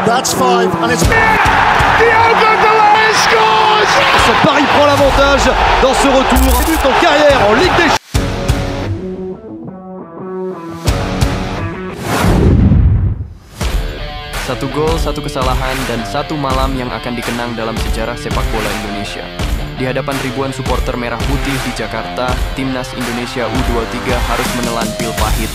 That's five, and it's... Diogo Dalot scores! Paris prend l'avantage dans ce retour. Début en carrière en Ligue des Champions. Satu gol, satu kesalahan, dan satu malam yang akan dikenang dalam sejarah sepak bola Indonesia. Di hadapan ribuan supporter merah putih di Jakarta, Timnas Indonesia U23 harus menelan pil pahit.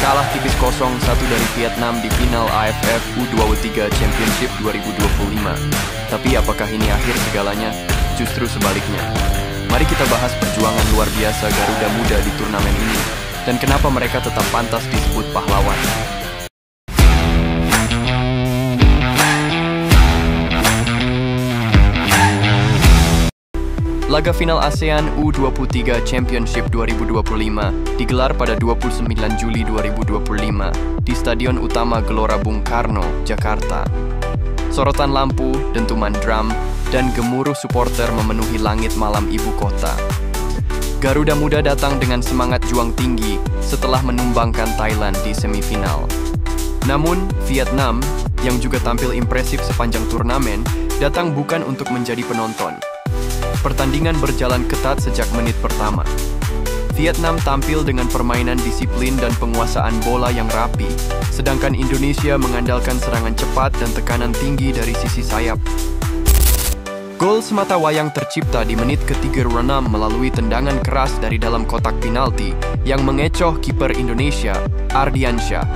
Kalah tipis 0-1 dari Vietnam di final AFF U23 Championship 2025. Tapi apakah ini akhir segalanya? Justru sebaliknya. Mari kita bahas perjuangan luar biasa Garuda Muda di turnamen ini, dan kenapa mereka tetap pantas disebut pahlawan. Laga final ASEAN U23 Championship 2025 digelar pada 29 Juli 2025 di Stadion Utama Gelora Bung Karno, Jakarta. Sorotan lampu, dentuman drum, dan gemuruh supporter memenuhi langit malam ibu kota. Garuda Muda datang dengan semangat juang tinggi setelah menumbangkan Thailand di semifinal. Namun, Vietnam, yang juga tampil impresif sepanjang turnamen, datang bukan untuk menjadi penonton. Pertandingan berjalan ketat sejak menit pertama. Vietnam tampil dengan permainan disiplin dan penguasaan bola yang rapi, sedangkan Indonesia mengandalkan serangan cepat dan tekanan tinggi dari sisi sayap. Gol semata wayang tercipta di menit ke-36 melalui tendangan keras dari dalam kotak penalti yang mengecoh kiper Indonesia, Ardiansyah.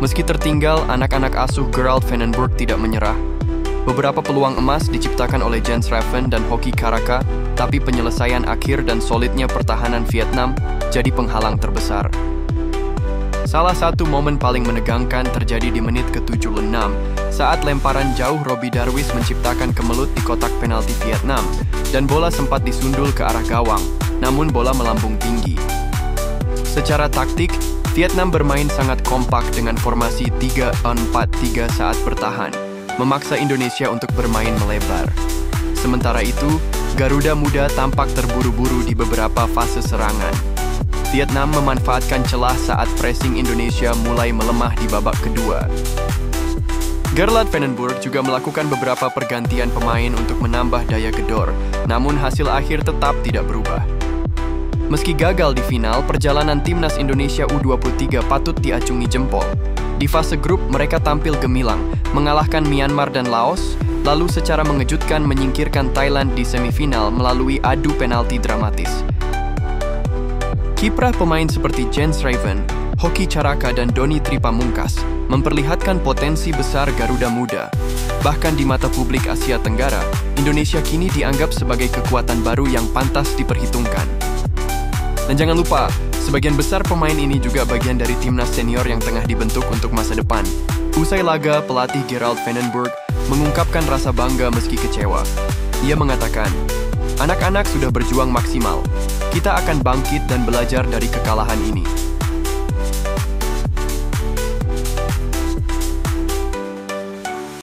Meski tertinggal, anak-anak asuh Gerald Vandenberg tidak menyerah. Beberapa peluang emas diciptakan oleh Jens Raven dan Hoki Karaka, tapi penyelesaian akhir dan solidnya pertahanan Vietnam jadi penghalang terbesar. Salah satu momen paling menegangkan terjadi di menit ke-76 saat lemparan jauh Robbie Darwish menciptakan kemelut di kotak penalti Vietnam dan bola sempat disundul ke arah gawang, namun bola melambung tinggi. Secara taktik, Vietnam bermain sangat kompak dengan formasi 3-4-3 saat bertahan, memaksa Indonesia untuk bermain melebar. Sementara itu, Garuda Muda tampak terburu-buru di beberapa fase serangan. Vietnam memanfaatkan celah saat pressing Indonesia mulai melemah di babak kedua. Gerald Vandenberg juga melakukan beberapa pergantian pemain untuk menambah daya gedor, namun hasil akhir tetap tidak berubah. Meski gagal di final, perjalanan Timnas Indonesia U23 patut diacungi jempol. Di fase grup, mereka tampil gemilang, mengalahkan Myanmar dan Laos, lalu secara mengejutkan menyingkirkan Thailand di semifinal melalui adu penalti dramatis. Kiprah pemain seperti Jens Raven, Hoki Caraka, dan Doni Tripamungkas memperlihatkan potensi besar Garuda Muda. Bahkan di mata publik Asia Tenggara, Indonesia kini dianggap sebagai kekuatan baru yang pantas diperhitungkan. Dan jangan lupa, sebagian besar pemain ini juga bagian dari timnas senior yang tengah dibentuk untuk masa depan. Usai laga, pelatih Gerald Vandenberg mengungkapkan rasa bangga meski kecewa. Ia mengatakan, "Anak-anak sudah berjuang maksimal. Kita akan bangkit dan belajar dari kekalahan ini."